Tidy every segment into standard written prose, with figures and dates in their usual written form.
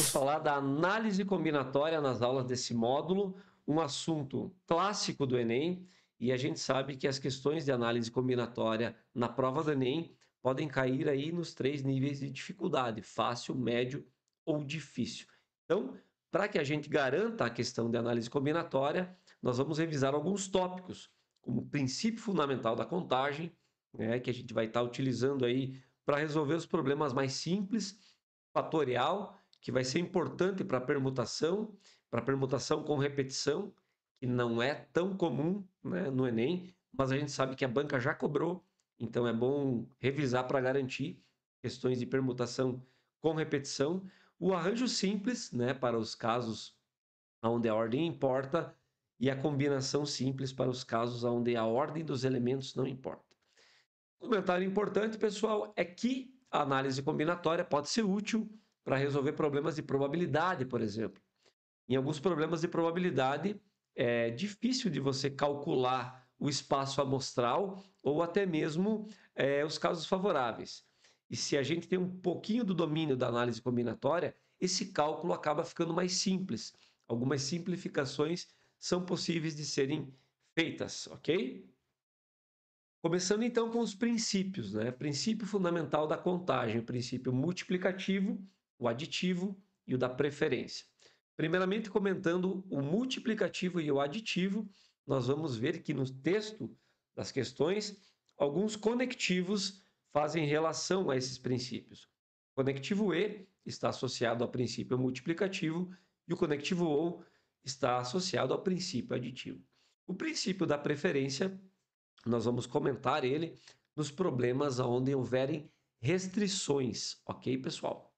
vamos falar da análise combinatória nas aulas desse módulo, um assunto clássico do Enem, e a gente sabe que as questões de análise combinatória na prova do Enem podem cair aí nos 3 níveis de dificuldade, fácil, médio ou difícil. Então, para que a gente garanta a questão de análise combinatória, nós vamos revisar alguns tópicos, como o princípio fundamental da contagem, né, que a gente vai estar utilizando aí para resolver os problemas mais simples, fatorial, que vai ser importante para permutação com repetição, que não é tão comum, né, no Enem, mas a gente sabe que a banca já cobrou, então é bom revisar para garantir questões de permutação com repetição. O arranjo simples, né, para os casos onde a ordem importa, e a combinação simples para os casos onde a ordem dos elementos não importa. Um comentário importante, pessoal, é que a análise combinatória pode ser útil para resolver problemas de probabilidade, por exemplo. Em alguns problemas de probabilidade, é difícil de você calcular o espaço amostral ou até mesmo os casos favoráveis. E se a gente tem um pouquinho do domínio da análise combinatória, esse cálculo acaba ficando mais simples. Algumas simplificações são possíveis de serem feitas, ok? Começando então com os princípios, né? Princípio fundamental da contagem, o princípio multiplicativo, o aditivo e o da preferência. Primeiramente, comentando o multiplicativo e o aditivo, nós vamos ver que no texto das questões, alguns conectivos fazem relação a esses princípios. O conectivo E está associado ao princípio multiplicativo e o conectivo OU está associado ao princípio aditivo. O princípio da preferência, nós vamos comentar ele nos problemas onde houverem restrições, ok, pessoal?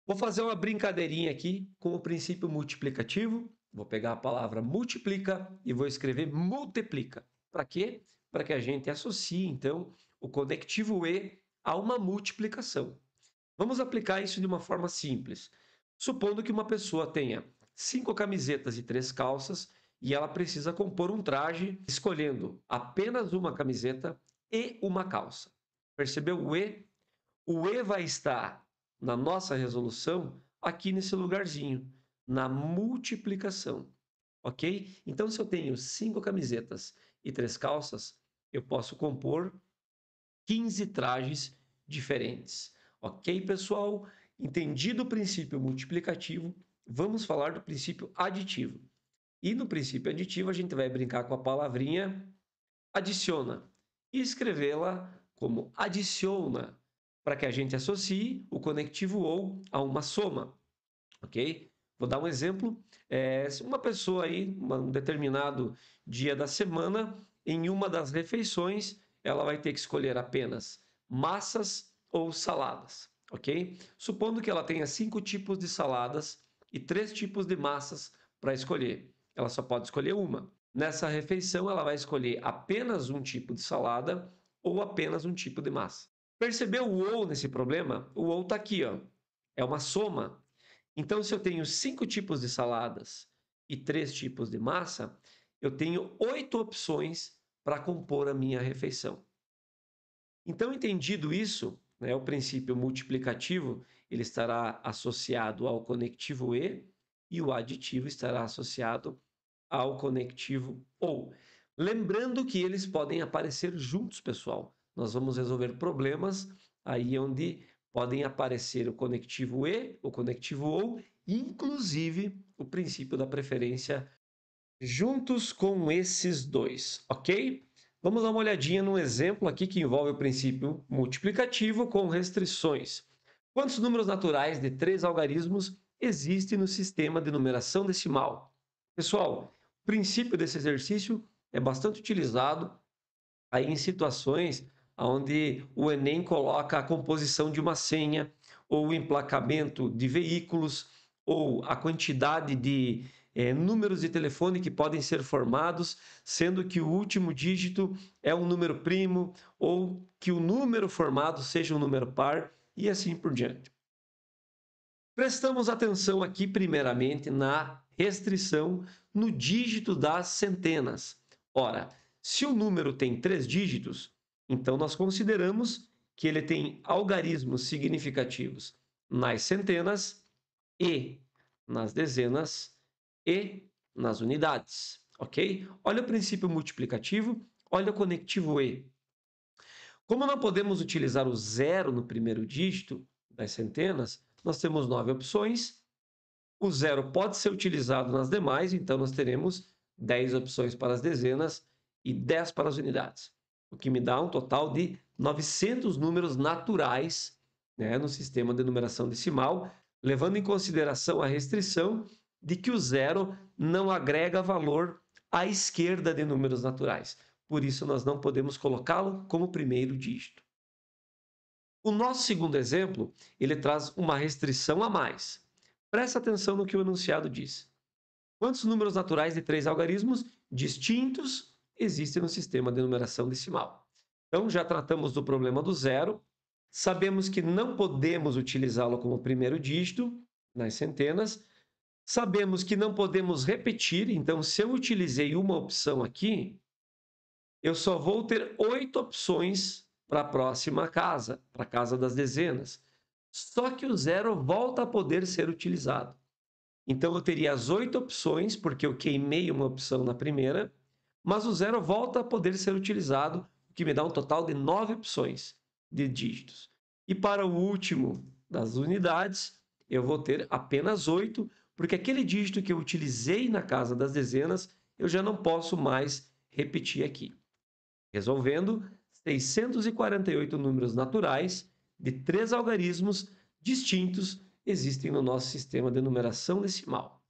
Vou fazer uma brincadeirinha aqui com o princípio multiplicativo. Vou pegar a palavra multiplica e vou escrever multiplica. Para quê? Para que a gente associe, então, o conectivo E a uma multiplicação. Vamos aplicar isso de uma forma simples. Supondo que uma pessoa tenha 5 camisetas e 3 calças e ela precisa compor um traje escolhendo apenas uma camiseta e uma calça. Percebeu o E? O E vai estar na nossa resolução aqui nesse lugarzinho, na multiplicação, ok? Então, se eu tenho 5 camisetas e 3 calças, eu posso compor 15 trajes diferentes. Ok, pessoal? Entendido o princípio multiplicativo, vamos falar do princípio aditivo. E no princípio aditivo, a gente vai brincar com a palavrinha adiciona e escrevê-la como adiciona, para que a gente associe o conectivo ou a uma soma, ok? Vou dar um exemplo. Se uma pessoa aí, um determinado dia da semana, em uma das refeições, ela vai ter que escolher apenas massas ou saladas, ok? Supondo que ela tenha 5 tipos de saladas e 3 tipos de massas para escolher. Ela só pode escolher uma. Nessa refeição, ela vai escolher apenas um tipo de salada ou apenas um tipo de massa. Percebeu o ou nesse problema? O ou está aqui, ó. É uma soma. Então, se eu tenho 5 tipos de saladas e 3 tipos de massa, eu tenho 8 opções para compor a minha refeição. Então, entendido isso, né, o princípio multiplicativo ele estará associado ao conectivo e o aditivo estará associado ao conectivo OU. Lembrando que eles podem aparecer juntos, pessoal. Nós vamos resolver problemas aí onde podem aparecer o conectivo E, o conectivo OU, inclusive o princípio da preferência juntos com esses dois, ok? Vamos dar uma olhadinha num exemplo aqui que envolve o princípio multiplicativo com restrições. Quantos números naturais de 3 algarismos existem no sistema de numeração decimal? Pessoal, o princípio desse exercício é bastante utilizado aí em situações onde o Enem coloca a composição de uma senha, ou o emplacamento de veículos, ou a quantidade de números de telefone que podem ser formados, sendo que o último dígito é um número primo, ou que o número formado seja um número par, e assim por diante. Prestamos atenção aqui, primeiramente, na restrição no dígito das centenas. Ora, se o número tem 3 dígitos, então nós consideramos que ele tem algarismos significativos nas centenas e nas dezenas e nas unidades, ok? Olha o princípio multiplicativo, olha o conectivo e. Como não podemos utilizar o zero no primeiro dígito das centenas, nós temos 9 opções. O zero pode ser utilizado nas demais, então nós teremos 10 opções para as dezenas e 10 para as unidades, o que me dá um total de 900 números naturais, né, no sistema de numeração decimal, levando em consideração a restrição de que o zero não agrega valor à esquerda de números naturais. Por isso, nós não podemos colocá-lo como primeiro dígito. O nosso segundo exemplo, ele traz uma restrição a mais. Presta atenção no que o enunciado diz. Quantos números naturais de 3 algarismos distintos existem no sistema de numeração decimal? Então, já tratamos do problema do zero. Sabemos que não podemos utilizá-lo como primeiro dígito nas centenas. Sabemos que não podemos repetir. Então, se eu utilizei uma opção aqui, eu só vou ter 8 opções para a próxima casa, para a casa das dezenas. Só que o zero volta a poder ser utilizado. Então, eu teria as 8 opções, porque eu queimei uma opção na primeira, mas o zero volta a poder ser utilizado, o que me dá um total de 9 opções de dígitos. E para o último das unidades, eu vou ter apenas 8, porque aquele dígito que eu utilizei na casa das dezenas, eu já não posso mais repetir aqui. Resolvendo, 648 números naturais de 3 algarismos distintos existem no nosso sistema de numeração decimal.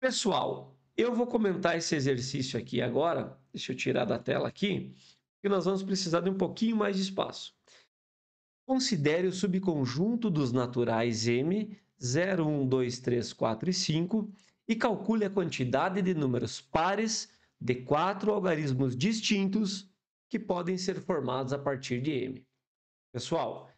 Pessoal, eu vou comentar esse exercício aqui agora. Deixa eu tirar da tela aqui, porque nós vamos precisar de um pouquinho mais de espaço. Considere o subconjunto dos naturais M, 0, 1, 2, 3, 4 e 5 e calcule a quantidade de números pares de 4 algarismos distintos que podem ser formados a partir de M. Pessoal,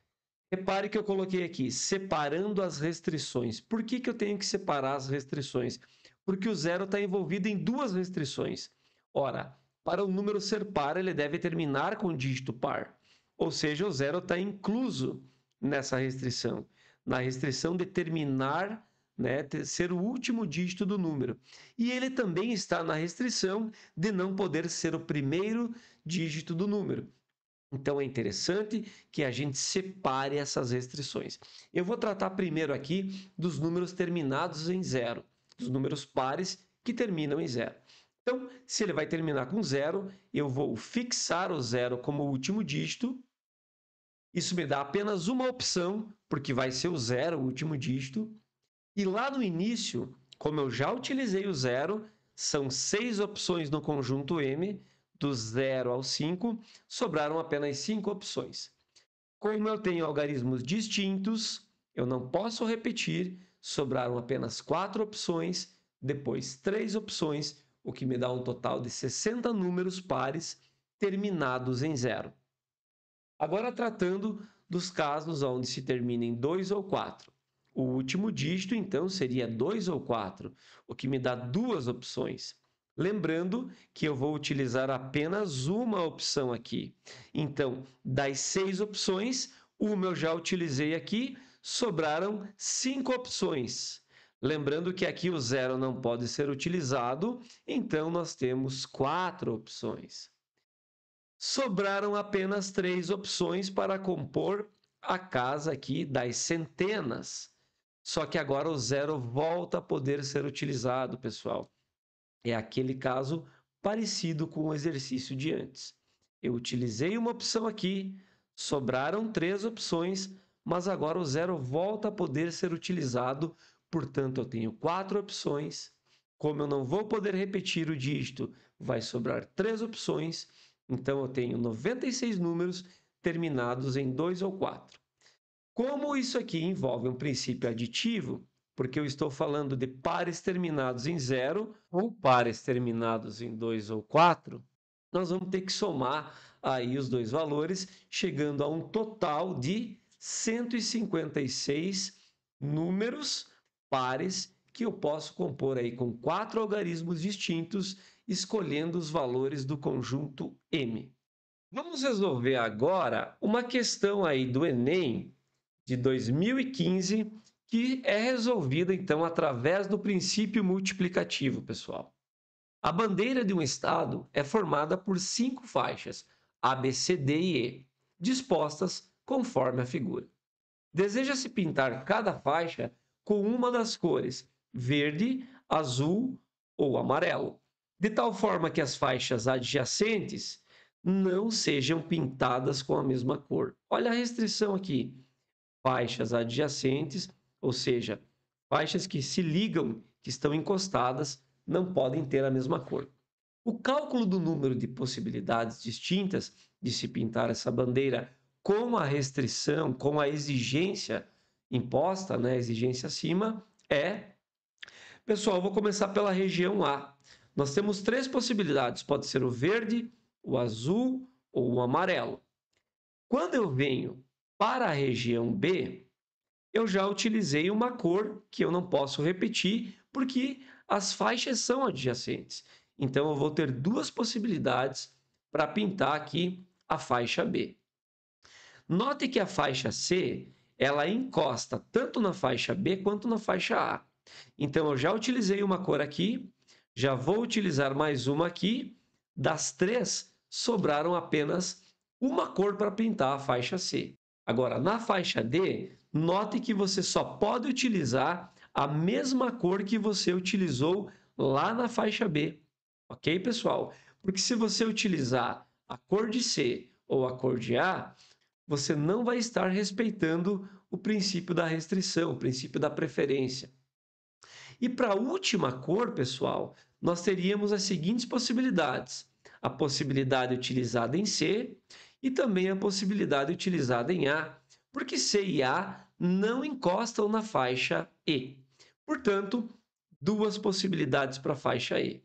repare que eu coloquei aqui, separando as restrições. Por que eu tenho que separar as restrições? Porque o zero está envolvido em duas restrições. Ora, para o número ser par, ele deve terminar com dígito par. Ou seja, o zero está incluso nessa restrição. Na restrição de terminar, né, ser o último dígito do número. E ele também está na restrição de não poder ser o primeiro dígito do número. Então, é interessante que a gente separe essas restrições. Eu vou tratar primeiro aqui dos números terminados em zero, dos números pares que terminam em zero. Então, se ele vai terminar com zero, eu vou fixar o zero como último dígito. Isso me dá apenas uma opção, porque vai ser o zero, o último dígito. E lá no início, como eu já utilizei o zero, são 6 opções no conjunto M, do 0 ao 5, sobraram apenas 5 opções. Como eu tenho algarismos distintos, eu não posso repetir, sobraram apenas 4 opções, depois 3 opções, o que me dá um total de 60 números pares terminados em zero. Agora, tratando dos casos onde se termina em 2 ou 4. O último dígito, então, seria 2 ou 4, o que me dá 2 opções. Lembrando que eu vou utilizar apenas uma opção aqui. Então, das 6 opções, uma eu já utilizei aqui, sobraram 5 opções. Lembrando que aqui o zero não pode ser utilizado, então nós temos 4 opções. Sobraram apenas 3 opções para compor a casa aqui das centenas. Só que agora o zero volta a poder ser utilizado, pessoal. É aquele caso parecido com o exercício de antes. Eu utilizei uma opção aqui, sobraram 3 opções, mas agora o zero volta a poder ser utilizado, portanto, eu tenho 4 opções. Como eu não vou poder repetir o dígito, vai sobrar 3 opções, então eu tenho 96 números terminados em 2 ou 4. Como isso aqui envolve um princípio aditivo, porque eu estou falando de pares terminados em 0 ou pares terminados em 2 ou 4, nós vamos ter que somar aí os dois valores, chegando a um total de 156 números pares que eu posso compor aí com 4 algarismos distintos, escolhendo os valores do conjunto M. Vamos resolver agora uma questão aí do Enem, de 2015, que é resolvida, então, através do princípio multiplicativo, pessoal. A bandeira de um estado é formada por 5 faixas, A, B, C, D e E, dispostas conforme a figura. Deseja-se pintar cada faixa com uma das cores verde, azul ou amarelo, de tal forma que as faixas adjacentes não sejam pintadas com a mesma cor. Olha a restrição aqui. Faixas adjacentes, ou seja, faixas que se ligam, que estão encostadas, não podem ter a mesma cor. O cálculo do número de possibilidades distintas de se pintar essa bandeira com a restrição, com a exigência imposta, né, a exigência acima, é... Pessoal, vou começar pela região A. Nós temos 3 possibilidades, pode ser o verde, o azul ou o amarelo. Quando eu venho para a região B, eu já utilizei uma cor que eu não posso repetir, porque as faixas são adjacentes. Então, eu vou ter 2 possibilidades para pintar aqui a faixa B. Note que a faixa C, ela encosta tanto na faixa B quanto na faixa A. Então, eu já utilizei uma cor aqui, já vou utilizar mais uma aqui. Das 3, sobraram apenas uma cor para pintar a faixa C. Agora, na faixa D, note que você só pode utilizar a mesma cor que você utilizou lá na faixa B. Ok, pessoal? Porque se você utilizar a cor de C ou a cor de A, você não vai estar respeitando o princípio da restrição, o princípio da preferência. E para a última cor, pessoal, nós teríamos as seguintes possibilidades. A possibilidade utilizada em C e também a possibilidade utilizada em A, porque C e A não encostam na faixa E. Portanto, 2 possibilidades para a faixa E.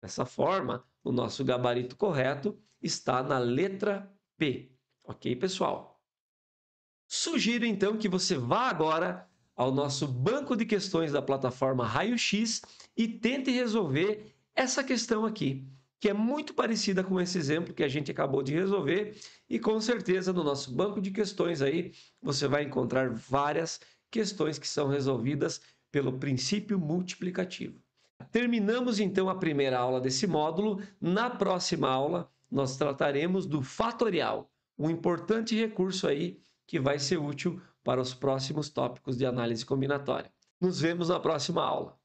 Dessa forma, o nosso gabarito correto está na letra P. Ok, pessoal? Sugiro então que você vá agora ao nosso banco de questões da plataforma Raio-X e tente resolver essa questão aqui, que é muito parecida com esse exemplo que a gente acabou de resolver, e com certeza no nosso banco de questões aí você vai encontrar várias questões que são resolvidas pelo princípio multiplicativo. Terminamos então a primeira aula desse módulo. Na próxima aula nós trataremos do fatorial, um importante recurso aí que vai ser útil para os próximos tópicos de análise combinatória. Nos vemos na próxima aula.